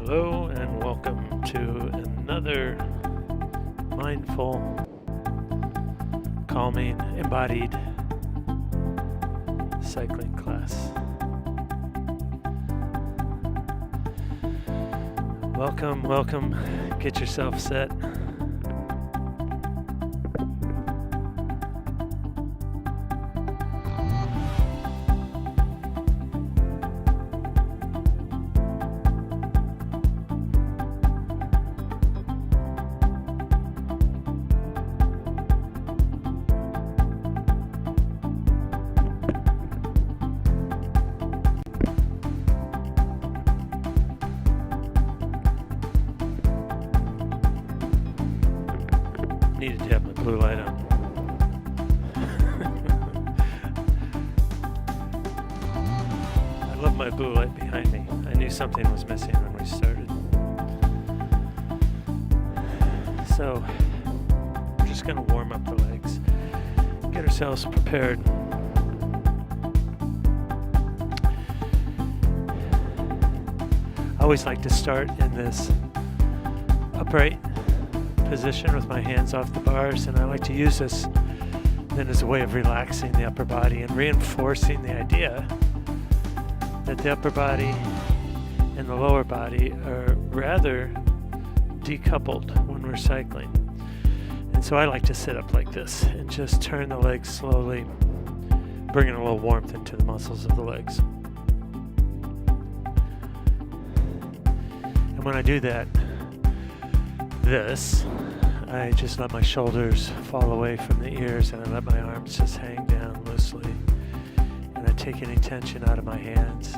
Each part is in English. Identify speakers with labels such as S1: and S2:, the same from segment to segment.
S1: Hello and welcome to another mindful, calming, embodied cycling class. Welcome, get yourself set. Needed to have my blue light on. I love my blue light behind me. I knew something was missing when we started. So, we're just going to warm up the legs, get ourselves prepared. I always like to start in this upright position with my hands off the bars, and I like to use this then as a way of relaxing the upper body and reinforcing the idea that the upper body and the lower body are rather decoupled when we're cycling. And so I like to sit up like this and just turn the legs slowly, bringing a little warmth into the muscles of the legs. And when I do that, I just let my shoulders fall away from the ears, and I let my arms just hang down loosely, and I take any tension out of my hands.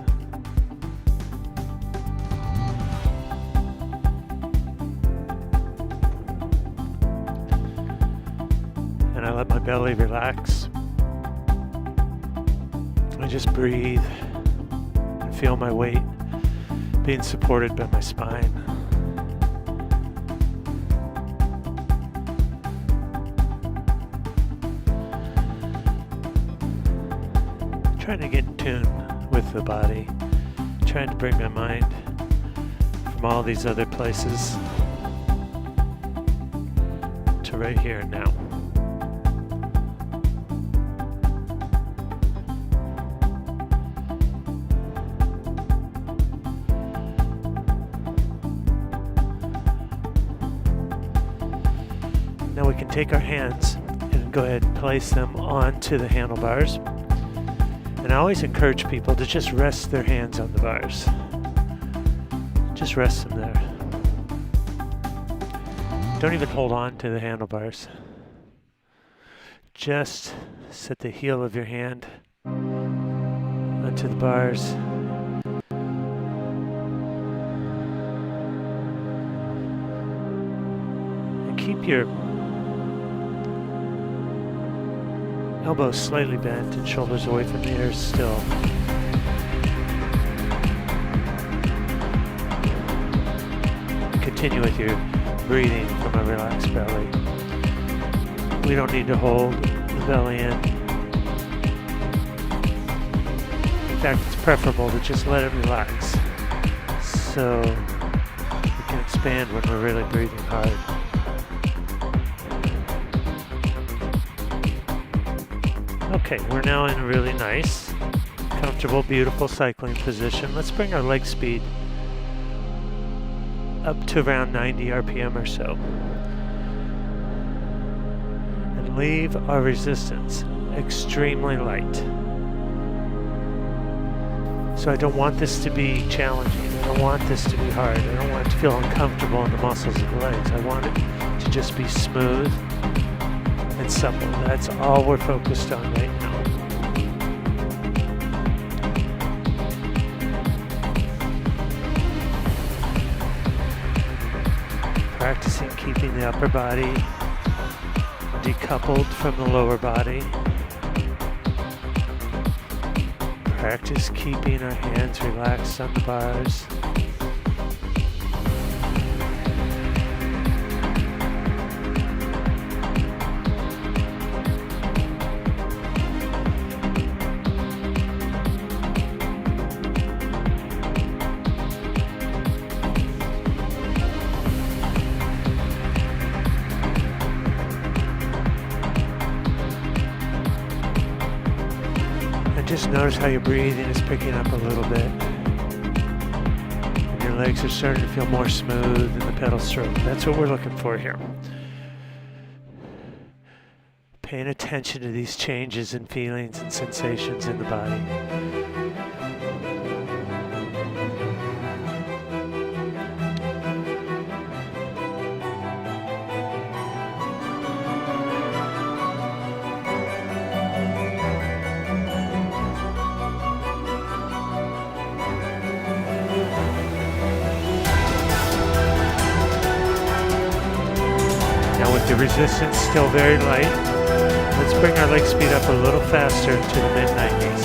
S1: And I let my belly relax. I just breathe and feel my weight being supported by my spine. Trying to get in tune with the body, trying to bring my mind from all these other places to right here and now. Now we can take our hands and go ahead and place them onto the handlebars. And I always encourage people to just rest their hands on the bars. Just rest them there. Don't even hold on to the handlebars. Just set the heel of your hand onto the bars. And keep your elbows slightly bent and shoulders away from the ears still. Continue with your breathing from a relaxed belly. We don't need to hold the belly in. In fact, it's preferable to just let it relax so we can expand when we're really breathing hard. Okay, we're now in a really nice, comfortable, beautiful cycling position. Let's bring our leg speed up to around 90 RPM or so. And leave our resistance extremely light. So I don't want this to be challenging. I don't want this to be hard. I don't want it to feel uncomfortable in the muscles of the legs. I want it to just be smooth and supple. That's all we're focused on right now. Practicing keeping the upper body decoupled from the lower body. Practice keeping our hands relaxed on the bars. Just notice how your breathing is picking up a little bit. And your legs are starting to feel more smooth in the pedal stroke. That's what we're looking for here. Paying attention to these changes in feelings and sensations in the body. The resistance still very light. Let's bring our leg speed up a little faster to the mid-90s.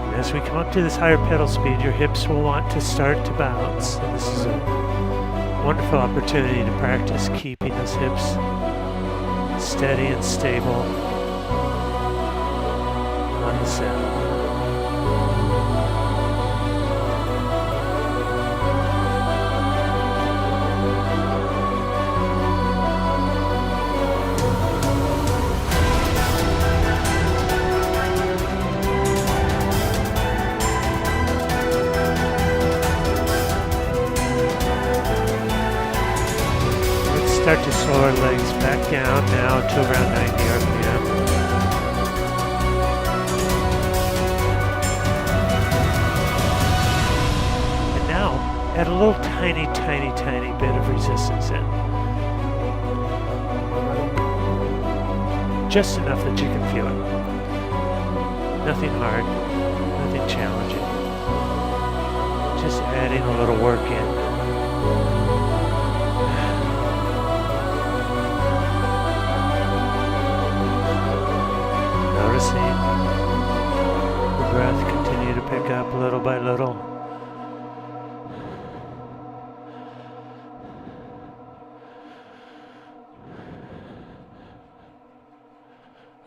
S1: And as we come up to this higher pedal speed, your hips will want to start to bounce. And this is a wonderful opportunity to practice keeping those hips steady and stable on the sound. Start to slow our legs back down now to around 90 RPM. And now, add a little tiny bit of resistance in. Just enough that you can feel it. Nothing hard, nothing challenging. Just adding a little work in. Noticing the breath continue to pick up little by little.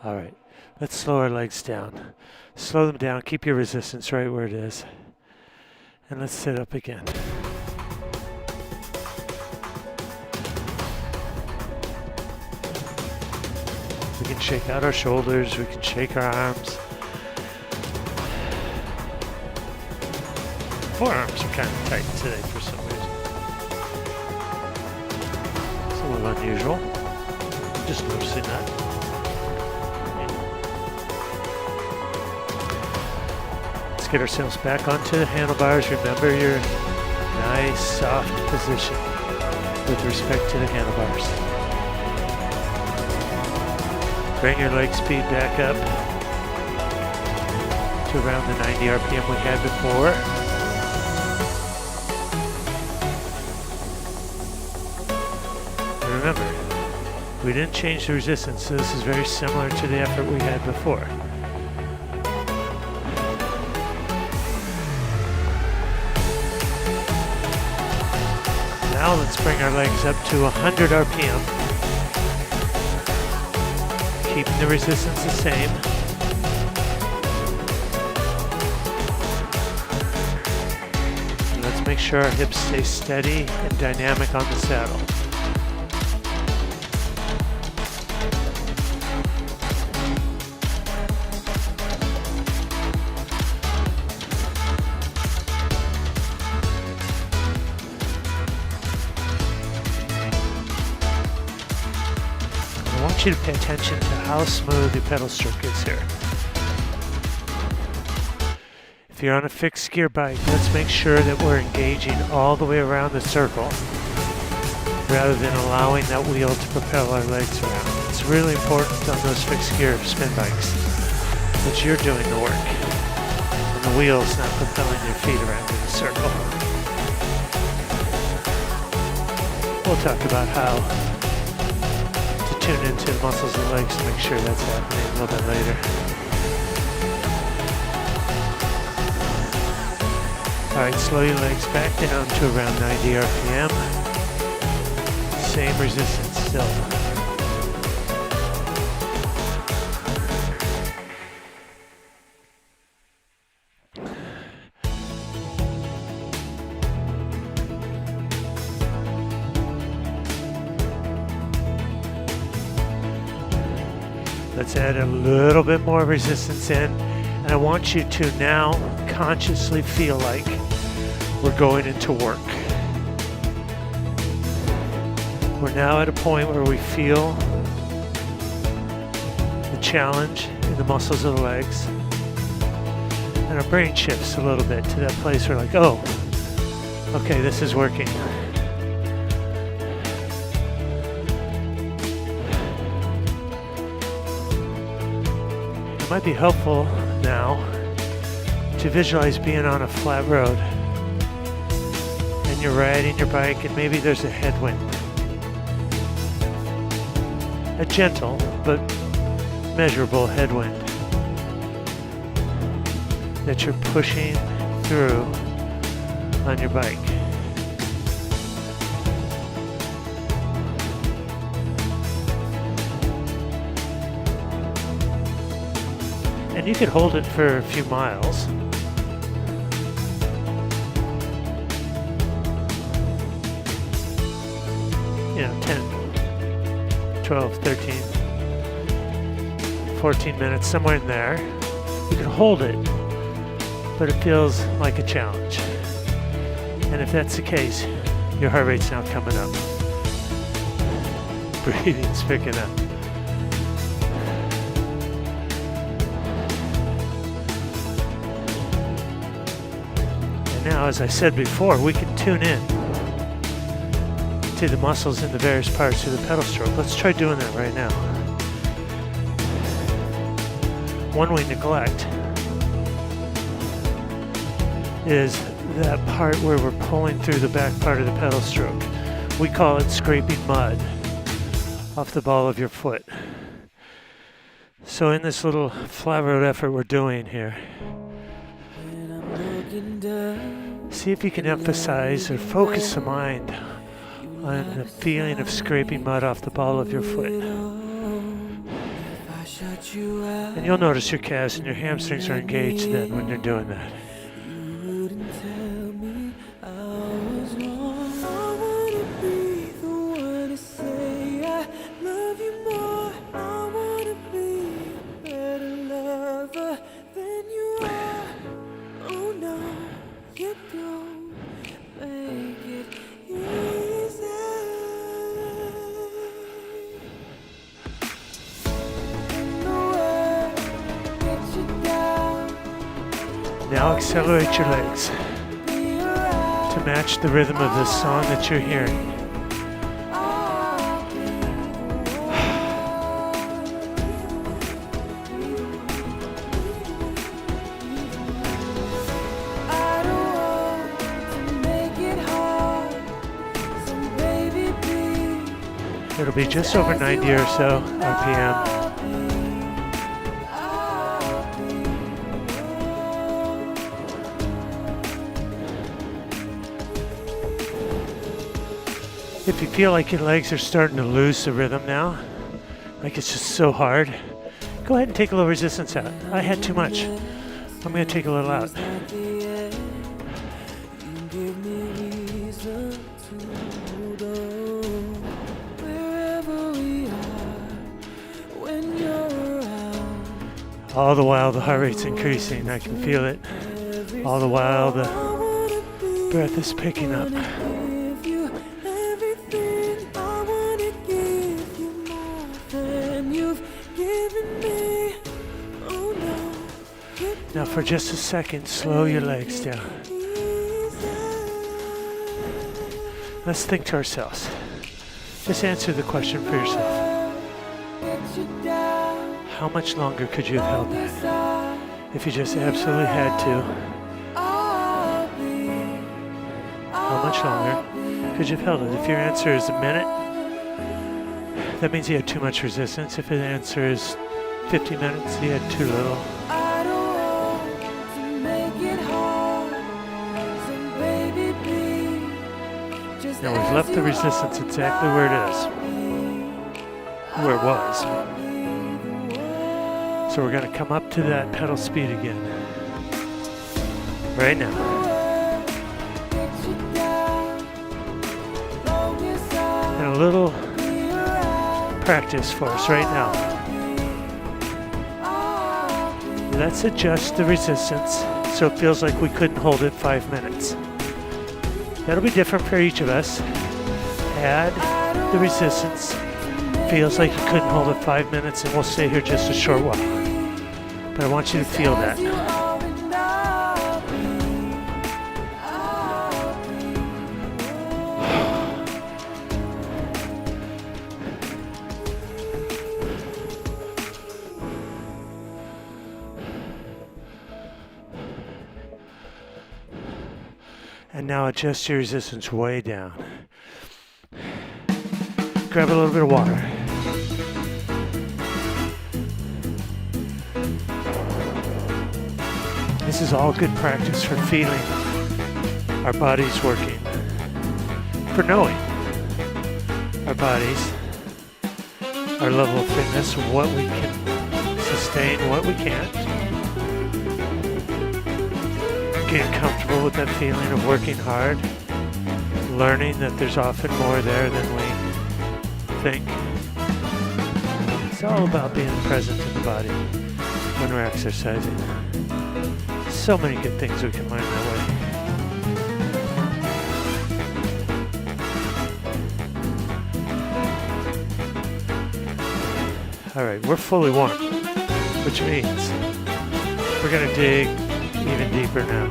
S1: All right, let's slow our legs down. Slow them down, keep your resistance right where it is. And let's sit up again. We can shake out our shoulders, we can shake our arms. forearms are kind of tight today for some reason. It's a little unusual. Just noticing that. Let's get ourselves back onto the handlebars. Remember your nice soft position with respect to the handlebars. Bring your leg speed back up to around the 90 RPM we had before. And remember, we didn't change the resistance, so this is very similar to the effort we had before. Now let's bring our legs up to 100 RPM. Keeping the resistance the same. And let's make sure our hips stay steady and dynamic on the saddle. I want you to pay attention to how smooth your pedal stroke is here. If you're on a fixed gear bike, let's make sure that we're engaging all the way around the circle rather than allowing that wheel to propel our legs around. It's really important on those fixed gear spin bikes that you're doing the work and the wheel's not propelling your feet around in a circle. We'll talk about how tune into the muscles of the legs to make sure that's happening a little bit later. Alright, slow your legs back down to around 90 RPM. Same resistance still. Let's add a little bit more resistance in, and I want you to now consciously feel like we're going into work. We're now at a point where we feel the challenge in the muscles of the legs, and our brain shifts a little bit to that place where like, oh, okay, this is working. It might be helpful now to visualize being on a flat road and you're riding your bike and maybe there's a headwind. A gentle but measurable headwind that you're pushing through on your bike. And you could hold it for a few miles. You know, 10, 12, 13, 14 minutes, somewhere in there. You can hold it, but it feels like a challenge. And if that's the case, your heart rate's now coming up. Breathing's picking up. Now, as I said before, we can tune in to the muscles in the various parts of the pedal stroke. Let's try doing that right now. One we neglect is that part where we're pulling through the back part of the pedal stroke. We call it scraping mud off the ball of your foot. So in this little flat road effort we're doing here, see if you can emphasize or focus the mind on the feeling of scraping mud off the ball of your foot. And you'll notice your calves and your hamstrings are engaged then when you're doing that. now accelerate your legs to match the rhythm of this song that you're hearing. It'll be just over 90 or so RPM. If you feel like your legs are starting to lose the rhythm now, like it's just so hard, go ahead and take a little resistance out. I had too much. I'm going to take a little out. All the while the heart rate's increasing, I can feel it. All the while the breath is picking up. Now for just a second, slow your legs down. Let's think to ourselves. Just answer the question for yourself. How much longer could you have held that? If you just absolutely had to. How much longer could you have held it? If your answer is a minute, that means you had too much resistance. If the answer is 50 minutes, you had too little. Now we've left the resistance exactly where it is, where it was. So we're going to come up to that pedal speed again, right now. And a little practice for us right now. Let's adjust the resistance so it feels like we couldn't hold it 5 minutes. That'll be different for each of us. Add the resistance. Feels like you couldn't hold it 5 minutes, and we'll stay here just a short while. But I want you to feel that. And now adjust your resistance way down. Grab a little bit of water. This is all good practice for feeling our bodies working, for knowing our bodies, our level of fitness, what we can sustain, what we can't. Getting comfortable with that feeling of working hard, learning that there's often more there than we think. It's all about being present in the body when we're exercising. So many good things we can learn that way. All right, we're fully warm, which means we're going to dig even deeper now.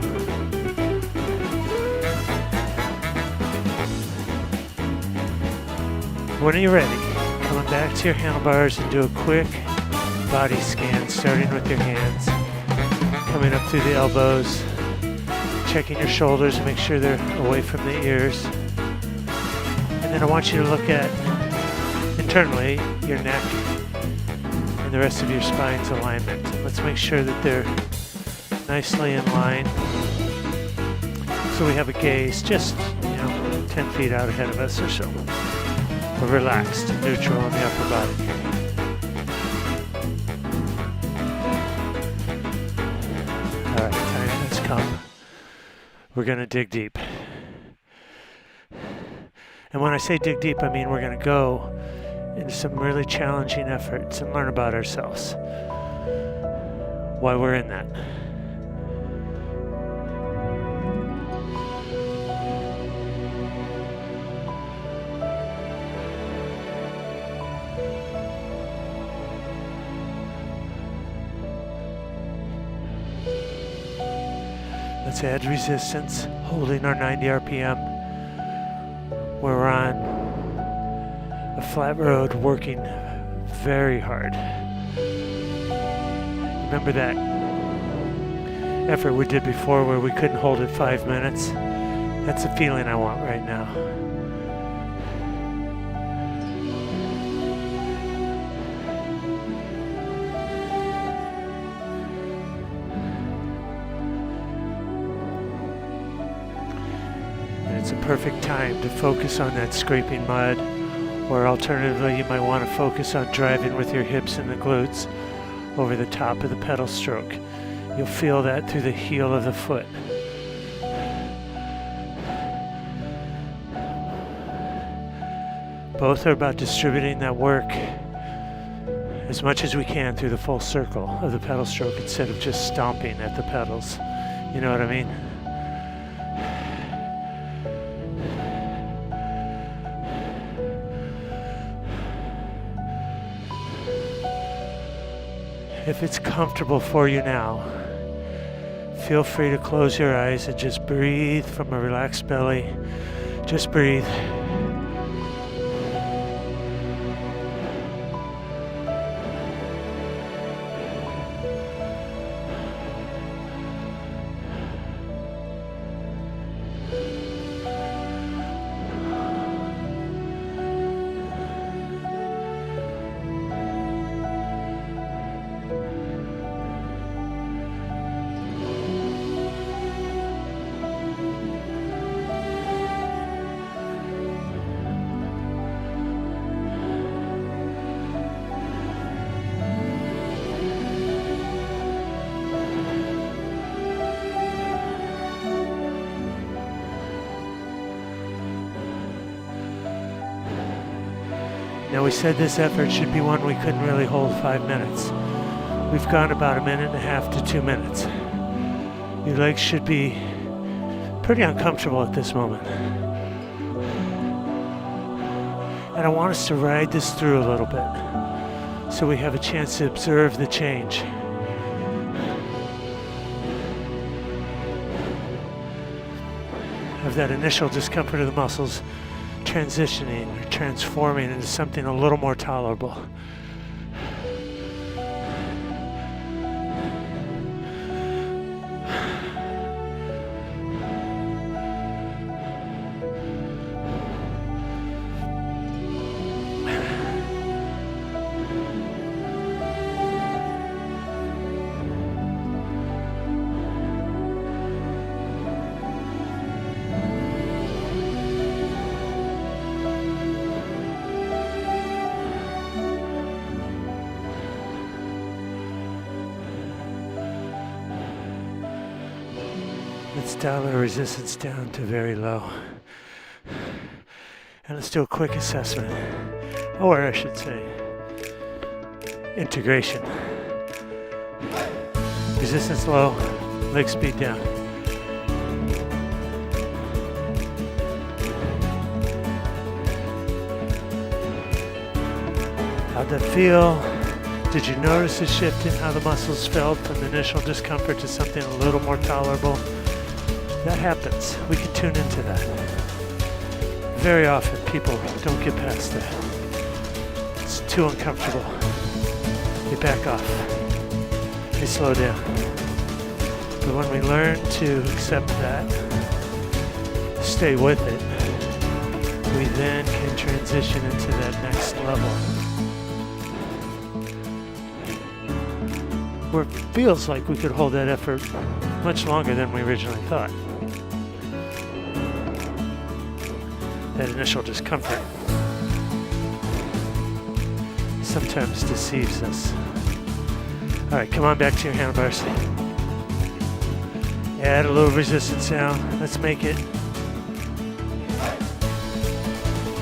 S1: When you're ready, coming back to your handlebars and do a quick body scan, starting with your hands, coming up through the elbows, checking your shoulders and make sure they're away from the ears. And then I want you to look at, internally, your neck and the rest of your spine's alignment. Let's make sure that they're nicely in line. So we have a gaze just, 10 feet out ahead of us or so. We're relaxed and neutral in the upper body. All right, time has come. We're going to dig deep. And when I say dig deep, I mean we're going to go into some really challenging efforts and learn about ourselves. Why we're in that. Let's add resistance, holding our 90 RPM. Where we're on a flat road working very hard. Remember that effort we did before where we couldn't hold it 5 minutes? That's the feeling I want right now. And it's a perfect time to focus on that scraping mud, or alternatively you might want to focus on driving with your hips and the glutes over the top of the pedal stroke. You'll feel that through the heel of the foot. Both are about distributing that work as much as we can through the full circle of the pedal stroke instead of just stomping at the pedals. You know what I mean? If it's comfortable for you now, feel free to close your eyes and just breathe from a relaxed belly. Just breathe. Now we said this effort should be one we couldn't really hold 5 minutes. We've gone about 1.5 to 2 minutes. Your legs should be pretty uncomfortable at this moment. And I want us to ride this through a little bit so we have a chance to observe the change. Of that initial discomfort of the muscles transitioning or transforming into something a little more tolerable. Let's dial our resistance down to very low. And let's do a quick assessment. Or I should say, integration. Resistance low, leg speed down. How'd that feel? Did you notice a shift in how the muscles felt from the initial discomfort to something a little more tolerable? That happens. We can tune into that. Very often people don't get past that. It's too uncomfortable. They back off. They slow down. But when we learn to accept that, stay with it, we then can transition into that next level. Where it feels like we could hold that effort much longer than we originally thought. That initial discomfort sometimes deceives us. All right, come on back to your handlebars. Add a little resistance now. Let's make it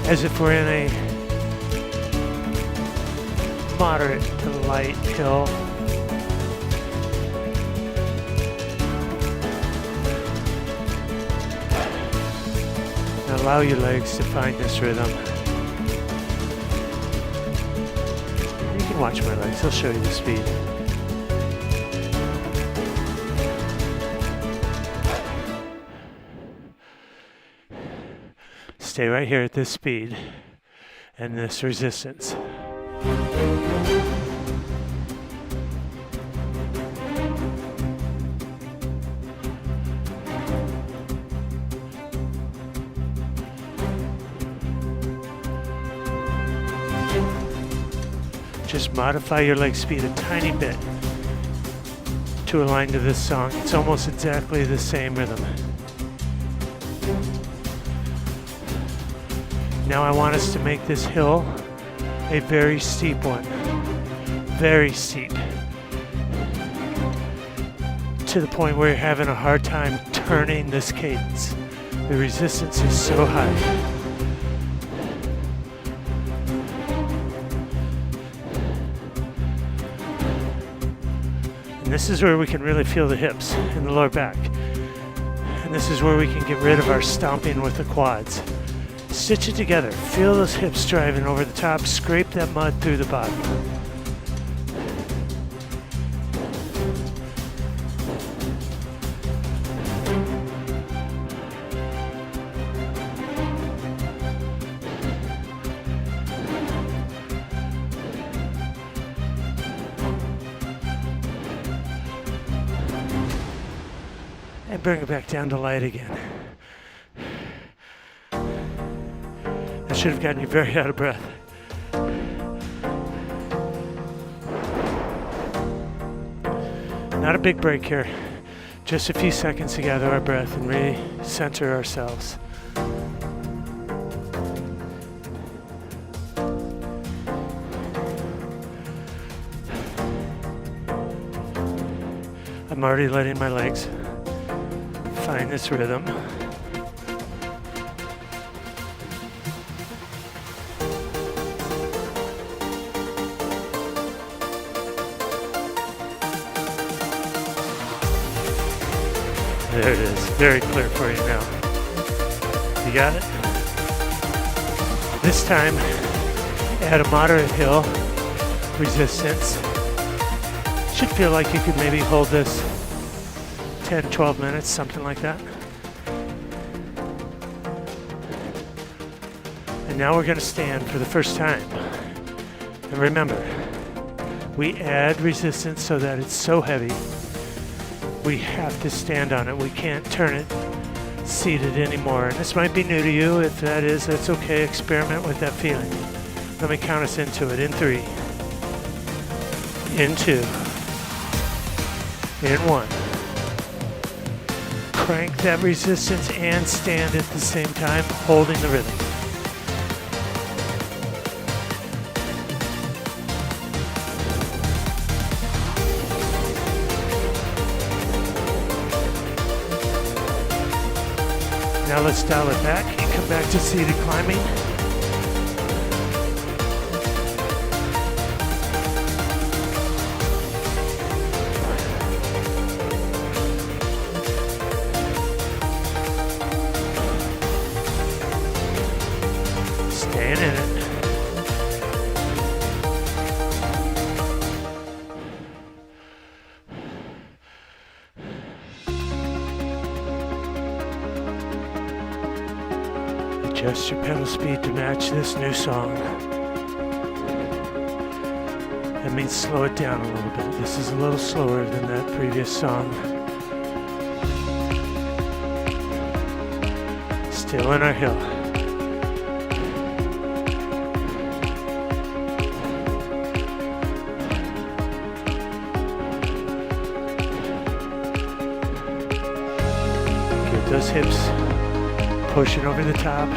S1: as if we're in a moderate to light hill. Allow your legs to find this rhythm. You can watch my legs, I'll show you the speed. stay right here at this speed and this resistance. Just modify your leg speed a tiny bit to align to this song. It's almost exactly the same rhythm. Now I want us to make this hill a very steep one. Very steep. To the point where you're having a hard time turning this cadence. The resistance is so high. This is where we can really feel the hips and the lower back. And this is where we can get rid of our stomping with the quads. Stitch it together. Feel those hips driving over the top. Scrape that mud through the bottom. And bring it back down to light again. That should have gotten you very out of breath. Not a big break here. Just a few seconds to gather our breath and recenter ourselves. I'm already letting my legs find this rhythm. There it is, very clear for you now. You got it? This time, add a moderate hill resistance. Should feel like you could maybe hold this 10, 12 minutes, something like that. And now we're going to stand for the first time. And remember, we add resistance so that it's so heavy, we have to stand on it. We can't turn it seated anymore. And this might be new to you. If that is, that's okay. Experiment with that feeling. Let me count us into it. In 3, in 2, in 1. Crank that resistance and stand at the same time, holding the rhythm. Now let's dial it back and come back to seated climbing. Staying in it. Adjust your pedal speed to match this new song. That means slow it down a little bit. This is a little slower than that previous song. Still in our hill. Get those hips pushing over the top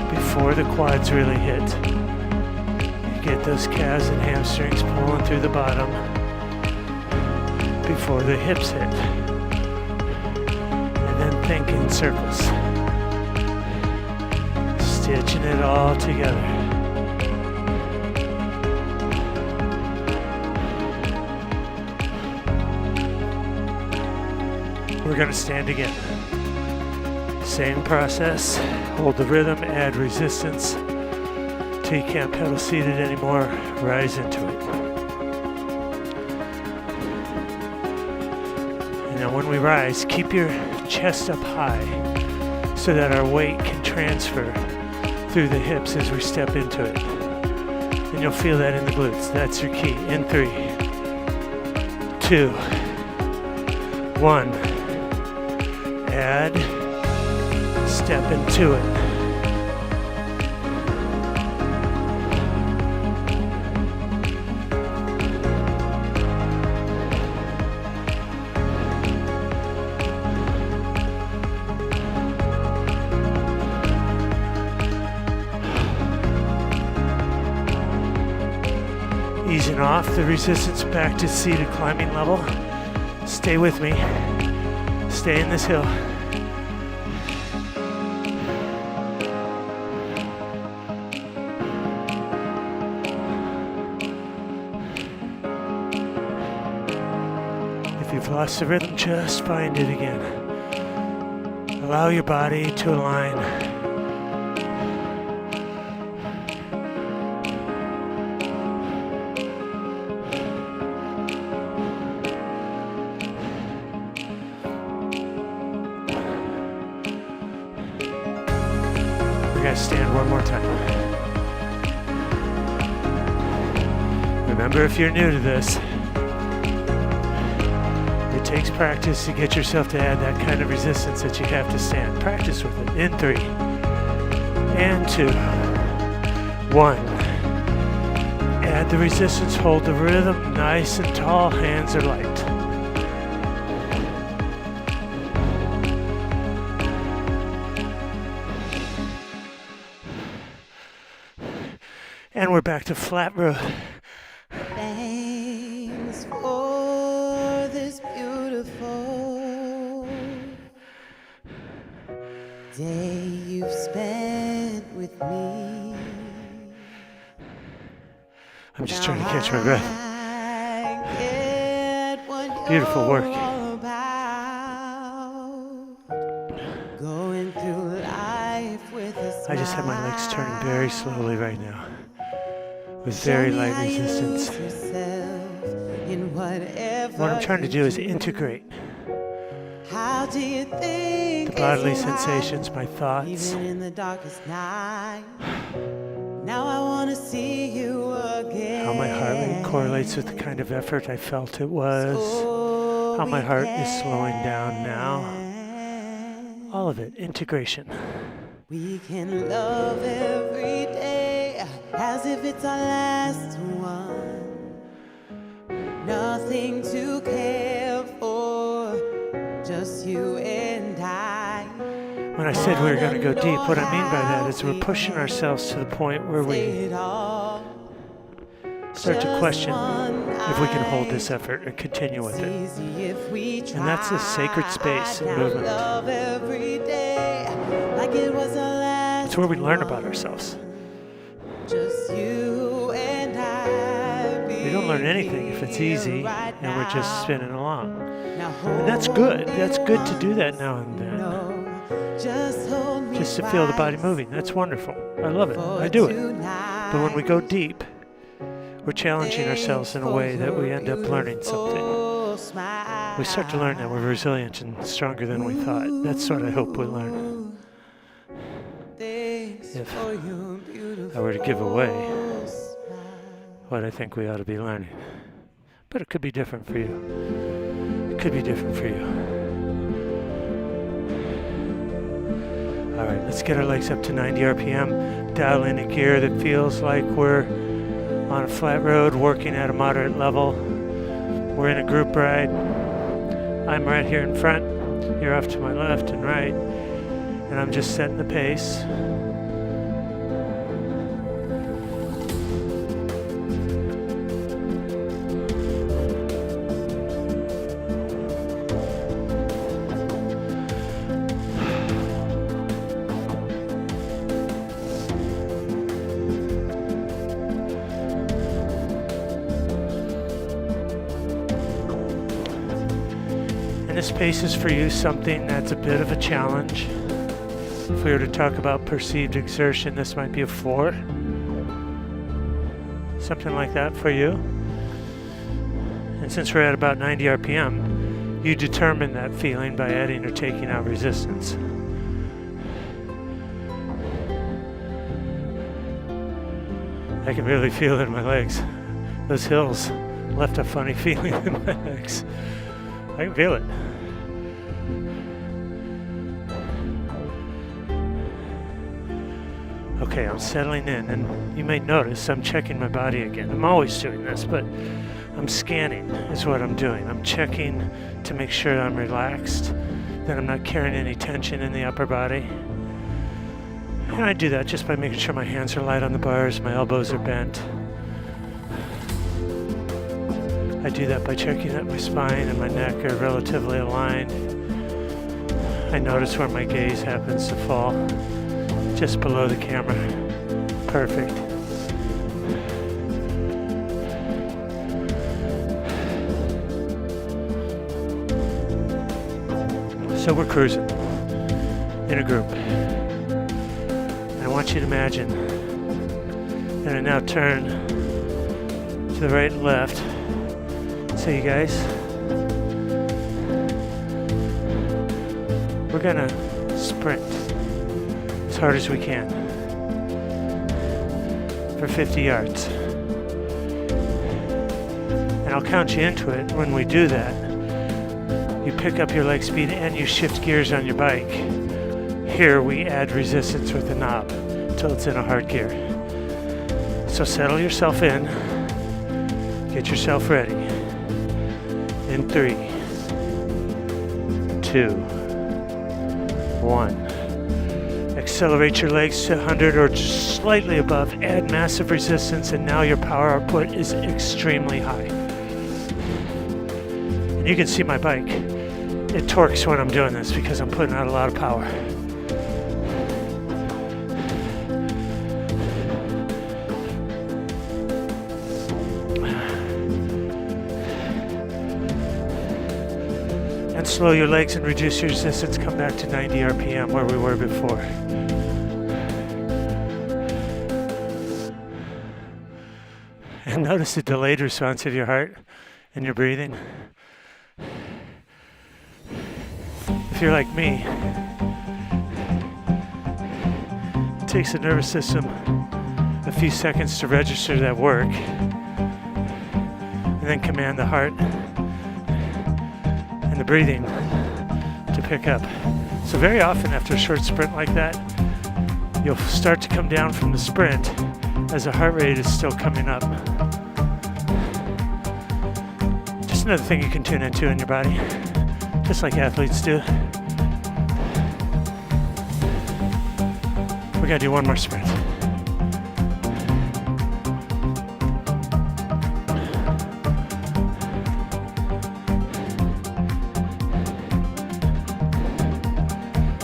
S1: before the quads really hit. You get those calves and hamstrings pulling through the bottom before the hips hit. And then think in circles. Stitching it all together. We're going to stand again. Same process, hold the rhythm, add resistance till you can't pedal seated anymore, rise into it. And now when we rise, keep your chest up high so that our weight can transfer through the hips as we step into it. And you'll feel that in the glutes. That's your key. In 3, 2, 1. Add, step into it. Easing off the resistance back to seated climbing level. Stay with me. Stay in this hill. If you've lost the rhythm, just find it again. Allow your body to align. Stand one more time. Remember, if you're new to this, it takes practice to get yourself to add that kind of resistance that you have to stand. Practice with it. In 3, and 2, 1. Add the resistance, hold the rhythm nice and tall, hands are light. And we're back to flat road.
S2: Thanks for this beautiful day you've spent with me.
S1: I'm just trying to catch my breath. Beautiful work.
S2: Going through life with a smile.
S1: I just have my legs turning very slowly right now, with very light resistance. What I'm trying to do is integrate the bodily sensations, my thoughts.
S2: In the darkest night. Now I want to see you again.
S1: How my heart rate correlates with the kind of effort I felt it was. How my heart is slowing down now. All of it, integration.
S2: We can love every day as if it's our last one. Nothing to care for, just you and I.
S1: When I said we were going to go deep, what I mean by that is we're pushing ourselves to the point where we start to question if we can hold this effort or continue with it. And that's a sacred space in movement. It's where we learn about ourselves. We don't learn anything if it's easy and we're just spinning along. And that's good. That's good to do that now and then. Just to feel the body moving. That's wonderful. I love it. I do it. But when we go deep, we're challenging ourselves in a way that we end up learning something. We start to learn that we're resilient and stronger than we thought. That's what I hope we learn. If I were to give away what I think we ought to be learning. But it could be different for you. It could be different for you. All right, let's get our legs up to 90 RPM. Dial in a gear that feels like we're on a flat road, working at a moderate level. We're in a group ride. I'm right here in front. You're off to my left and right. And I'm just setting the pace. This pace is for you something that's a bit of a challenge. If we were to talk about perceived exertion, this might be a 4. Something like that for you. And since we're at about 90 RPM, you determine that feeling by adding or taking out resistance. I can really feel it in my legs. Those hills left a funny feeling in my legs. I can feel it. Okay, I'm settling in, and you may notice I'm checking my body again. I'm always doing this, but I'm scanning is what I'm doing. I'm checking to make sure I'm relaxed, that I'm not carrying any tension in the upper body. And I do that just by making sure my hands are light on the bars, my elbows are bent. I do that by checking that my spine and my neck are relatively aligned. I notice where my gaze happens to fall, just below the camera. Perfect. So we're cruising in a group. I want you to imagine that I now turn to the right and left. So you guys, we're gonna sprint as hard as we can for 50 yards. And I'll count you into it. When we do that, you pick up your leg speed and you shift gears on your bike. Here we add resistance with the knob until it's in a hard gear. So settle yourself in, get yourself ready. In 3, 2, 1. Accelerate your legs to 100 or just slightly above. Add massive resistance, and now your power output is extremely high. And you can see my bike. It torques when I'm doing this because I'm putting out a lot of power. And slow your legs and reduce your resistance. Come back to 90 RPM where we were before. And notice the delayed response of your heart and your breathing. If you're like me, it takes the nervous system a few seconds to register that work and then command the heart and the breathing to pick up. So very often after a short sprint like that, you'll start to come down from the sprint as the heart rate is still coming up. Just another thing you can tune into in your body, just like athletes do. We're gonna do one more sprint.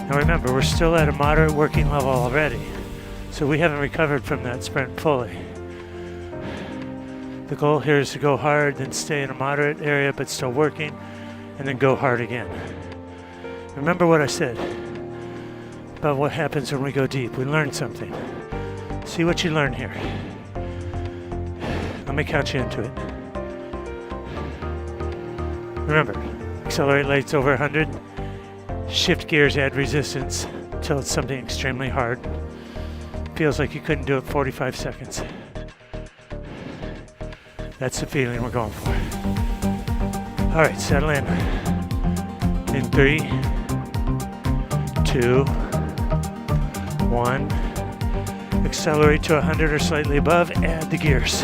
S1: Now remember, we're still at a moderate working level already, so we haven't recovered from that sprint fully. The goal here is to go hard, then stay in a moderate area but still working, and then go hard again. Remember what I said about what happens when we go deep. We learn something. See what you learn here. Let me count you into it. Remember, accelerate legs over 100. Shift gears, add resistance until it's something extremely hard. Feels like you couldn't do it 45 seconds. That's the feeling we're going for. All right, settle in. In 3, 2, 1. Accelerate to 100 or slightly above, add the gears.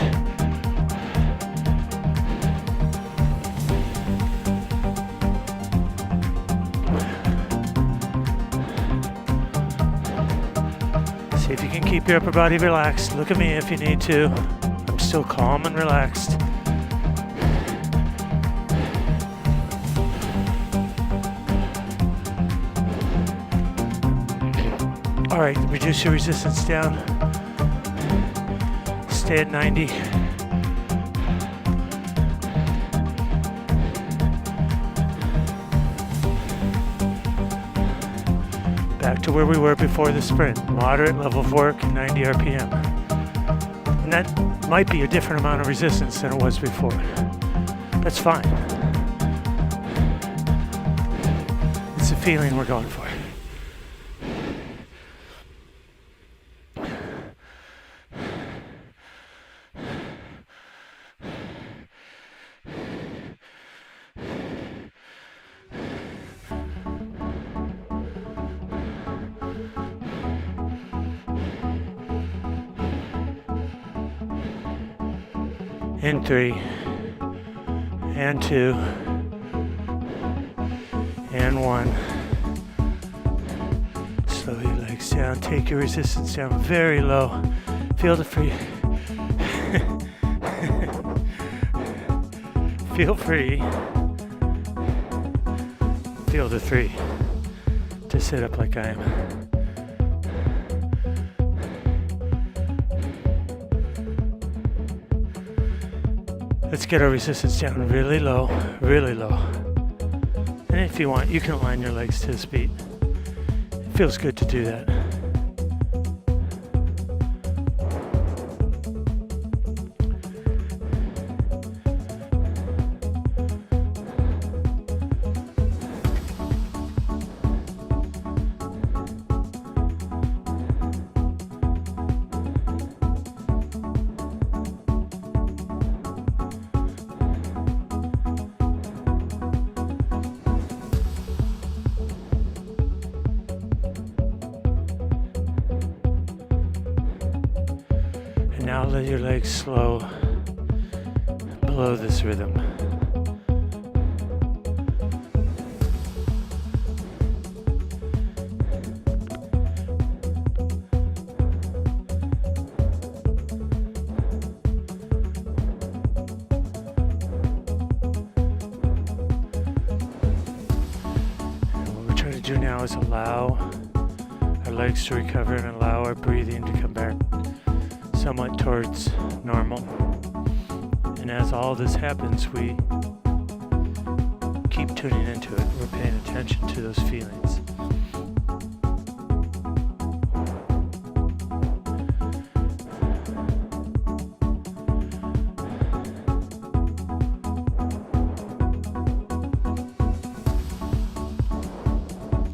S1: See if you can keep your upper body relaxed. Look at me if you need to. I'm still calm and relaxed. All right, reduce your resistance down. Stay at 90. Back to where we were before the sprint. Moderate level of work, 90 RPM. And that might be a different amount of resistance than it was before. That's fine. It's the feeling we're going for. In 3, and 2, and 1. Slow your legs down. Take your resistance down very low. Feel the free. Feel free. Feel the 3 to sit up like I am. Let's get our resistance down really low, really low. And if you want, you can align your legs to this beat. It feels good to do that. Now let your legs slow below this rhythm. And what we're trying to do now is allow our legs to recover and allow our breathing to come back somewhat towards normal. And as all this happens, we keep tuning into it. We're paying attention to those feelings.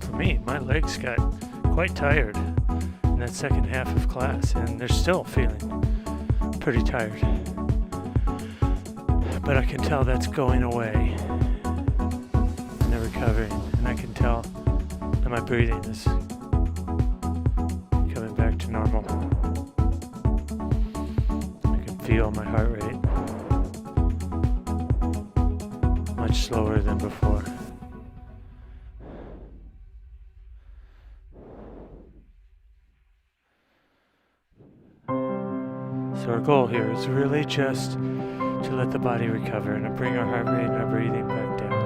S1: For me, my legs got quite tired in that second half of class, and they're still feeling pretty tired. But I can tell that's going away and they're recovering, and I can tell that my breathing is coming back to normal. I can feel my heart rate much slower than before. So our goal here is really just to let the body recover and to bring our heart rate and our breathing back down.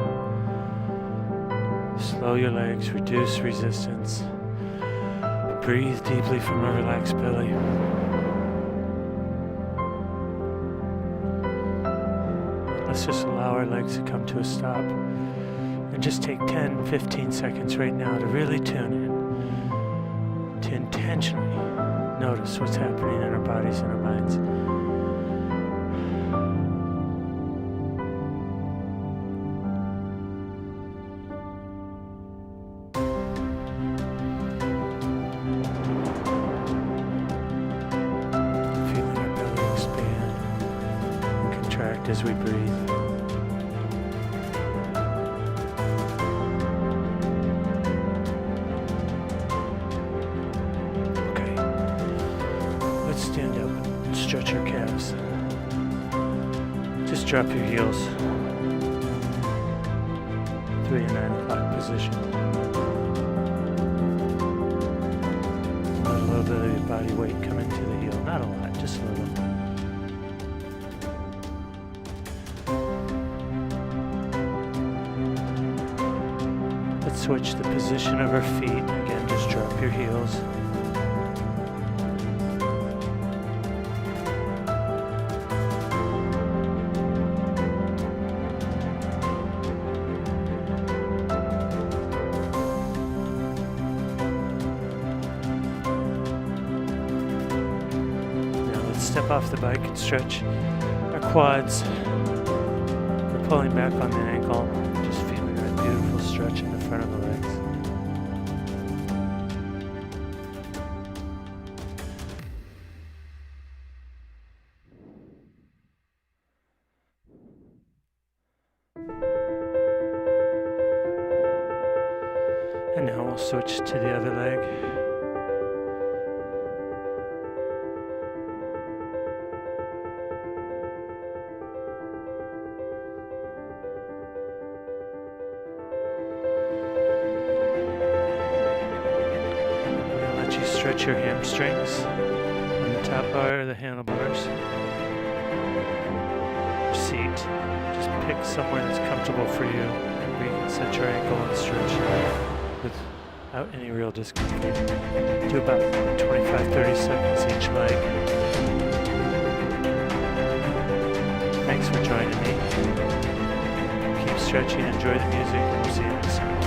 S1: Slow your legs, reduce resistance. Breathe deeply from a relaxed belly. Let's just allow our legs to come to a stop. And just take 10-15 seconds right now to really tune in, to intentionally notice what's happening in our bodies and our minds. Feeling our belly expand and contract as we breathe. Stand up and stretch your calves. Just drop your heels. 3 and 9 o'clock position. Let a little bit of your body weight come into the heel. Not a lot, just a little. Let's switch the position of our feet. Again, just drop your heels. Step off the bike and stretch our quads. We're pulling back on the ankle, just feeling that beautiful stretch in the front of the legs. And now we'll switch to the other leg. stretch your hamstrings on the top bar of the handlebars. Seat. Just pick somewhere that's comfortable for you where you can set your ankle and stretch without any real discomfort. Do about 25-30 seconds each leg. Thanks for joining me. Keep stretching, enjoy the music, and we'll see you next time.